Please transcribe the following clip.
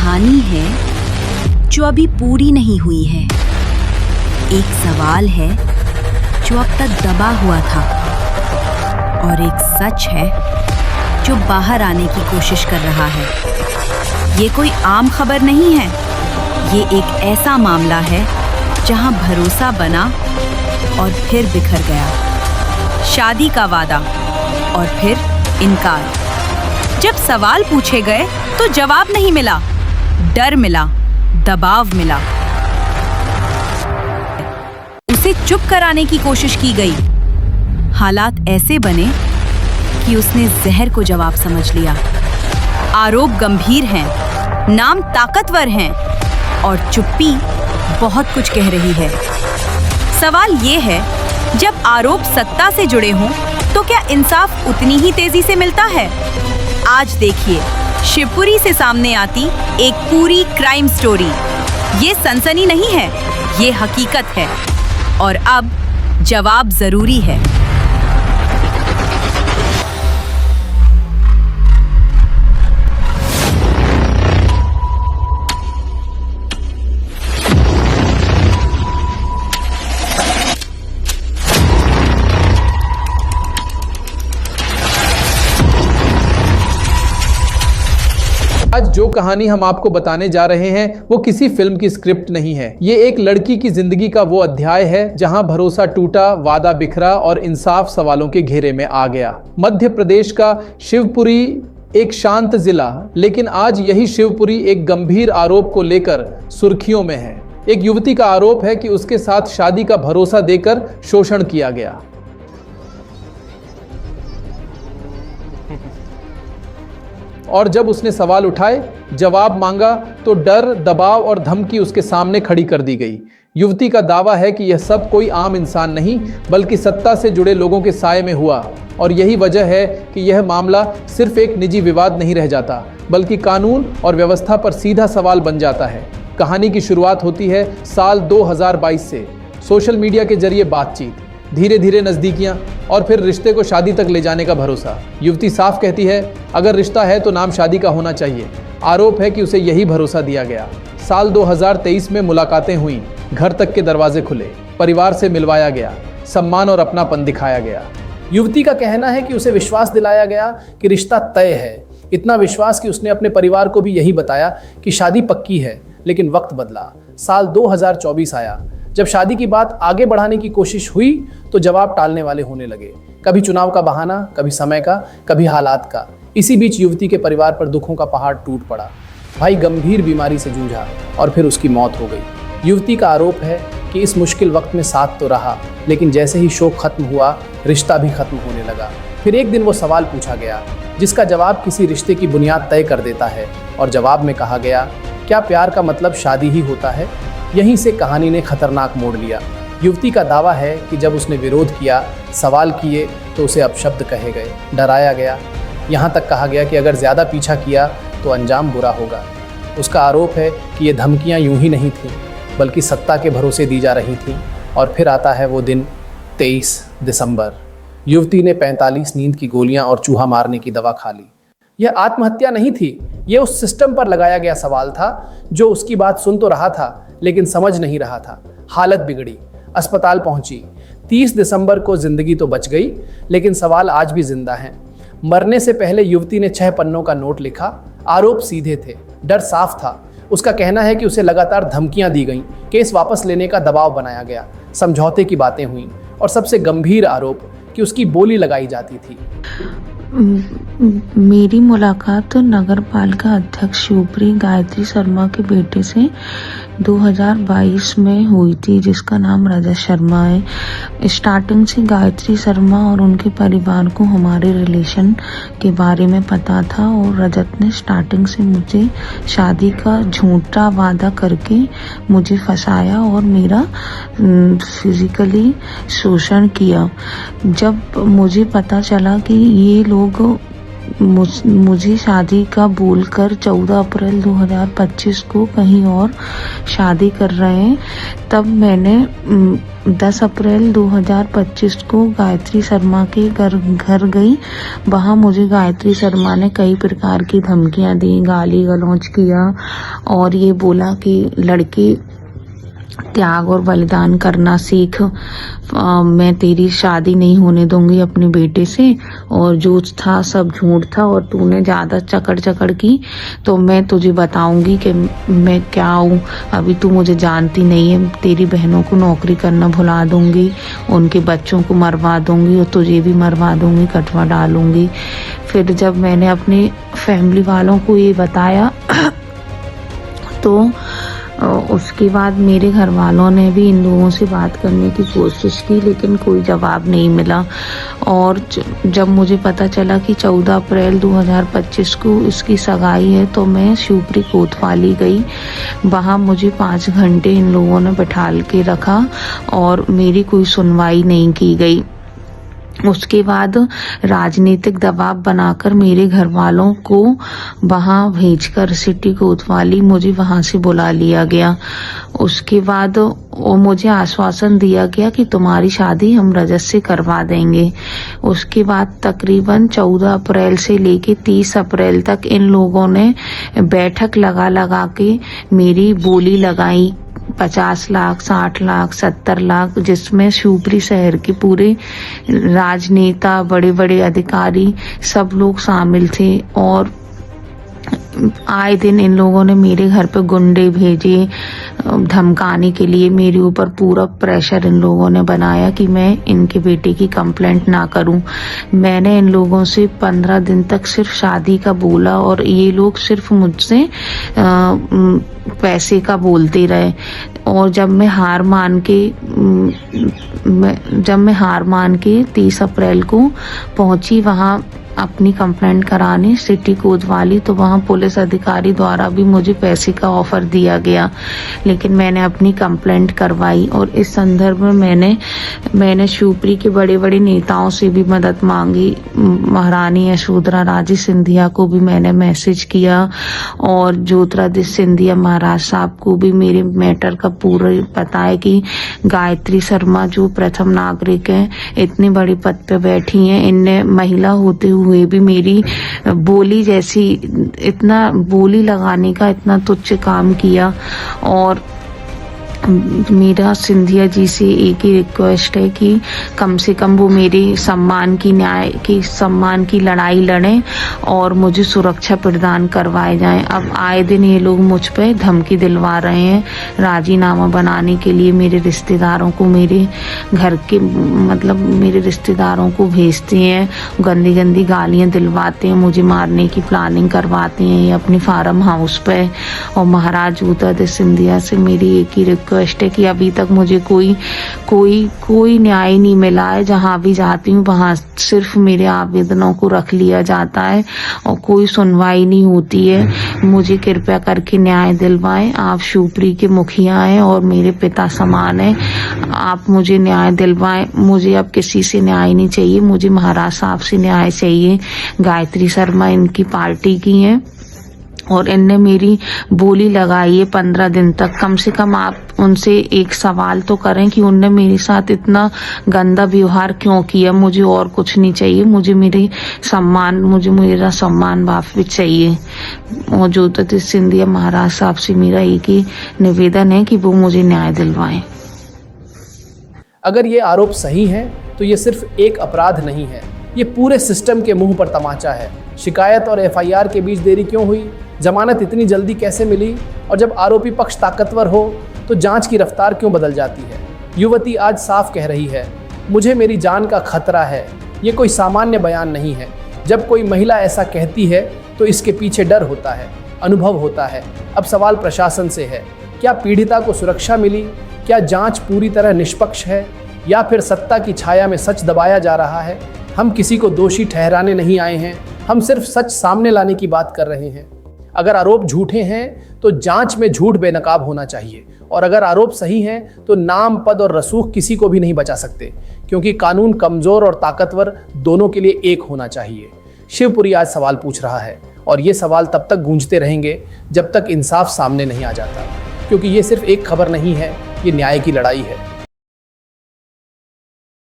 कहानी है जो अभी पूरी नहीं हुई है। एक सवाल है जो अब तक दबा हुआ था, और एक सच है जो बाहर आने की कोशिश कर रहा है। ये कोई आम खबर नहीं है, ये एक ऐसा मामला है जहां भरोसा बना और फिर बिखर गया। शादी का वादा और फिर इनकार। जब सवाल पूछे गए तो जवाब नहीं मिला, डर मिला, दबाव मिला। उसे चुप कराने की कोशिश की गई। हालात ऐसे बने कि उसने जहर को जवाब समझ लिया। आरोप गंभीर हैं, नाम ताकतवर हैं, और चुप्पी बहुत कुछ कह रही है। सवाल ये है, जब आरोप सत्ता से जुड़े हों तो क्या इंसाफ उतनी ही तेजी से मिलता है? आज देखिए शिवपुरी से सामने आती एक पूरी क्राइम स्टोरी। ये सनसनी नहीं है, ये हकीकत है, और अब जवाब जरूरी है। आज जो कहानी हम आपको बताने जा रहे हैं वो किसी फिल्म की स्क्रिप्ट नहीं है। ये एक लड़की की जिंदगी का वो अध्याय है जहां भरोसा टूटा, वादा बिखरा और इंसाफ सवालों के घेरे में आ गया। मध्य प्रदेश का शिवपुरी एक शांत जिला, लेकिन आज यही शिवपुरी एक गंभीर आरोप को लेकर सुर्खियों में है। एक युवती का आरोप है कि उसके साथ शादी का भरोसा देकर शोषण किया गया। और जब उसने सवाल उठाए, जवाब मांगा, तो डर, दबाव और धमकी उसके सामने खड़ी कर दी गई। युवती का दावा है कि यह सब कोई आम इंसान नहीं, बल्कि सत्ता से जुड़े लोगों के साये में हुआ, और यही वजह है कि यह मामला सिर्फ एक निजी विवाद नहीं रह जाता, बल्कि कानून और व्यवस्था पर सीधा सवाल बन जाता है। कहानी की शुरुआत होती है साल 2022 से। सोशल मीडिया के जरिए बातचीत, धीरे धीरे नज़दीकियां, और फिर रिश्ते को शादी तक ले जाने का भरोसा। युवती साफ कहती है, अगर रिश्ता है तो नाम शादी का होना चाहिए। आरोप है कि उसे यही भरोसा दिया गया। साल 2023 में मुलाकातें हुई, घर तक के दरवाजे खुले, परिवार से मिलवाया गया, सम्मान और अपनापन दिखाया गया। युवती का कहना है कि उसे विश्वास दिलाया गया कि रिश्ता तय है। इतना विश्वास कि उसने अपने परिवार को भी यही बताया कि शादी पक्की है। लेकिन वक्त बदला। साल 2024 आया। जब शादी की बात आगे बढ़ाने की कोशिश हुई तो जवाब टालने वाले होने लगे। कभी चुनाव का बहाना, कभी समय का, कभी हालात का। इसी बीच युवती के परिवार पर दुखों का पहाड़ टूट पड़ा। भाई गंभीर बीमारी से जूझा और फिर उसकी मौत हो गई। युवती का आरोप है कि इस मुश्किल वक्त में साथ तो रहा, लेकिन जैसे ही शोक खत्म हुआ, रिश्ता भी खत्म होने लगा। फिर एक दिन वो सवाल पूछा गया जिसका जवाब किसी रिश्ते की बुनियाद तय कर देता है, और जवाब में कहा गया, क्या प्यार का मतलब शादी ही होता है? यहीं से कहानी ने खतरनाक मोड़ लिया। युवती का दावा है कि जब उसने विरोध किया, सवाल किए, तो उसे अपशब्द कहे गए, डराया गया। यहाँ तक कहा गया कि अगर ज़्यादा पीछा किया तो अंजाम बुरा होगा। उसका आरोप है कि ये धमकियाँ यूं ही नहीं थीं, बल्कि सत्ता के भरोसे दी जा रही थीं। और फिर आता है वो दिन, 23 दिसंबर। युवती ने 45 नींद की गोलियाँ और चूहा मारने की दवा खा ली। यह आत्महत्या नहीं थी, ये उस सिस्टम पर लगाया गया सवाल था जो उसकी बात सुन तो रहा था, लेकिन समझ नहीं रहा था। हालत बिगड़ी, अस्पताल पहुंची। 30 दिसंबर को जिंदगी तो बच गई, लेकिन सवाल आज भी जिंदा हैं। मरने से पहले युवती ने 6 पन्नों का नोट लिखा। आरोप सीधे थे, डर साफ था। उसका कहना है कि उसे लगातार धमकियां दी गईं, केस वापस लेने का दबाव बनाया गया, समझौते की बातें हुईं, और सबसे गंभीर आरोप कि उसकी बोली लगाई जाती थी। मेरी मुलाकात तो नगर पालिका अध्यक्ष शिवपुरी गायत्री शर्मा के बेटे से 2022 में हुई थी, जिसका नाम रजत शर्मा है। स्टार्टिंग से गायत्री शर्मा और उनके परिवार को हमारे रिलेशन के बारे में पता था, और रजत ने स्टार्टिंग से मुझे शादी का झूठा वादा करके मुझे फंसाया और मेरा फिजिकली शोषण किया। जब मुझे पता चला कि ये लोग मुझे शादी का बोलकर 14 अप्रैल 2025 को कहीं और शादी कर रहे हैं। तब मैंने 10 अप्रैल 2025 को गायत्री शर्मा के घर गई। वहाँ मुझे गायत्री शर्मा ने कई प्रकार की धमकियाँ दी, गाली गलौज किया और ये बोला कि लड़की त्याग और बलिदान करना सीख, मैं तेरी शादी नहीं होने दूंगी अपने बेटे से, और जो था सब झूठ था और तूने ज़्यादा चकड़ की तो मैं तुझे बताऊंगी कि मैं क्या हूँ। अभी तू मुझे जानती नहीं है, तेरी बहनों को नौकरी करना भुला दूंगी, उनके बच्चों को मरवा दूंगी और तुझे भी मरवा दूंगी, कटवा डालूंगी। फिर जब मैंने अपनी फैमिली वालों को ये बताया तो उसके बाद मेरे घर वालों ने भी इन लोगों से बात करने की कोशिश की, लेकिन कोई जवाब नहीं मिला। और जब मुझे पता चला कि 14 अप्रैल 2025 को इसकी सगाई है तो मैं शिवपुरी कोतवाली गई। वहाँ मुझे 5 घंटे इन लोगों ने बैठाल के रखा और मेरी कोई सुनवाई नहीं की गई। उसके बाद राजनीतिक दबाव बनाकर मेरे घर वालों को वहाँ भेजकर सिटी कोतवाली मुझे वहाँ से बुला लिया गया। उसके बाद मुझे आश्वासन दिया गया कि तुम्हारी शादी हम रजत से करवा देंगे। उसके बाद तकरीबन 14 अप्रैल से लेके 30 अप्रैल तक इन लोगों ने बैठक लगा के मेरी बोली लगाई, 50 लाख, 60 लाख, 70 लाख, जिसमें शिवपुरी शहर के पूरे राजनेता, बड़े बड़े अधिकारी सब लोग शामिल थे। और आए दिन इन लोगों ने मेरे घर पे गुंडे भेजे धमकाने के लिए। मेरे ऊपर पूरा प्रेशर इन लोगों ने बनाया कि मैं इनके बेटे की कंप्लेंट ना करूं। मैंने इन लोगों से 15 दिन तक सिर्फ शादी का बोला और ये लोग सिर्फ मुझसे पैसे का बोलते रहे। और जब मैं हार मान के 30 अप्रैल को पहुंची वहां अपनी कंप्लेंट कराने सिटी कोतवाली, तो वहाँ पुलिस अधिकारी द्वारा भी मुझे पैसे का ऑफर दिया गया, लेकिन मैंने अपनी कंप्लेंट करवाई। और इस संदर्भ में मैंने शिवपुरी के बड़े बड़े नेताओं से भी मदद मांगी। महारानी यशोधरा राजे सिंधिया को भी मैंने मैसेज किया और ज्योतिरादित्य सिंधिया महाराज साहब को भी मेरे मैटर का पूरा पता है कि गायत्री शर्मा जो प्रथम नागरिक हैं, इतने बड़े पद पे बैठी हैं, इनने महिला होते हुए भी मेरी बोली जैसी इतना बोली लगाने का इतना तुच्छ काम किया। और मेरा सिंधिया जी से एक ही रिक्वेस्ट है कि कम से कम वो मेरे सम्मान की लड़ाई लड़ें और मुझे सुरक्षा प्रदान करवाए जाएं। अब आए दिन ये लोग मुझ पे धमकी दिलवा रहे हैं राजीनामा बनाने के लिए। मेरे रिश्तेदारों को मेरे घर के मेरे रिश्तेदारों को भेजते हैं, गंदी गंदी गालियां दिलवाते हैं, मुझे मारने की प्लानिंग करवाते हैं अपनी फार्म हाउस पे। और महाराज ज्योतिरादित्य सिंधिया से मेरी एक ही रिक्वेस्ट है कि अभी तक मुझे कोई न्याय नहीं मिला है। जहाँ भी जाती हूँ वहाँ सिर्फ मेरे आवेदनों को रख लिया जाता है और कोई सुनवाई नहीं होती है। मुझे कृपया करके न्याय दिलवाएं। आप शिवपुरी के मुखिया हैं और मेरे पिता समान हैं, आप मुझे न्याय दिलवाएं। मुझे अब किसी से न्याय नहीं चाहिए, मुझे महाराज साहब से न्याय चाहिए। गायत्री शर्मा इनकी पार्टी की हैं और इनने मेरी बोली लगाई है 15 दिन तक। कम से कम आप उनसे एक सवाल तो करें कि उनने मेरे साथ इतना गंदा व्यवहार क्यों किया। मुझे और कुछ नहीं चाहिए, मुझे मेरा सम्मान वापस चाहिए। और ज्योतिरादित्य सिंधिया महाराज साहब से मेरा एक ही निवेदन है कि वो मुझे न्याय दिलवाएं। अगर ये आरोप सही है तो ये सिर्फ एक अपराध नहीं है, ये पूरे सिस्टम के मुंह पर तमाचा है। शिकायत और एफआईआर के बीच देरी क्यों हुई? जमानत इतनी जल्दी कैसे मिली? और जब आरोपी पक्ष ताकतवर हो तो जांच की रफ्तार क्यों बदल जाती है? युवती आज साफ कह रही है, मुझे मेरी जान का खतरा है। ये कोई सामान्य बयान नहीं है। जब कोई महिला ऐसा कहती है तो इसके पीछे डर होता है, अनुभव होता है। अब सवाल प्रशासन से है, क्या पीड़िता को सुरक्षा मिली? क्या जांच पूरी तरह निष्पक्ष है या फिर सत्ता की छाया में सच दबाया जा रहा है? हम किसी को दोषी ठहराने नहीं आए हैं, हम सिर्फ सच सामने लाने की बात कर रहे हैं। अगर आरोप झूठे हैं तो जांच में झूठ बेनकाब होना चाहिए, और अगर आरोप सही हैं तो नाम, पद और रसूख किसी को भी नहीं बचा सकते, क्योंकि कानून कमजोर और ताकतवर दोनों के लिए एक होना चाहिए। शिवपुरी आज सवाल पूछ रहा है और ये सवाल तब तक गूंजते रहेंगे जब तक इंसाफ सामने नहीं आ जाता, क्योंकि ये सिर्फ एक खबर नहीं है, ये न्याय की लड़ाई है।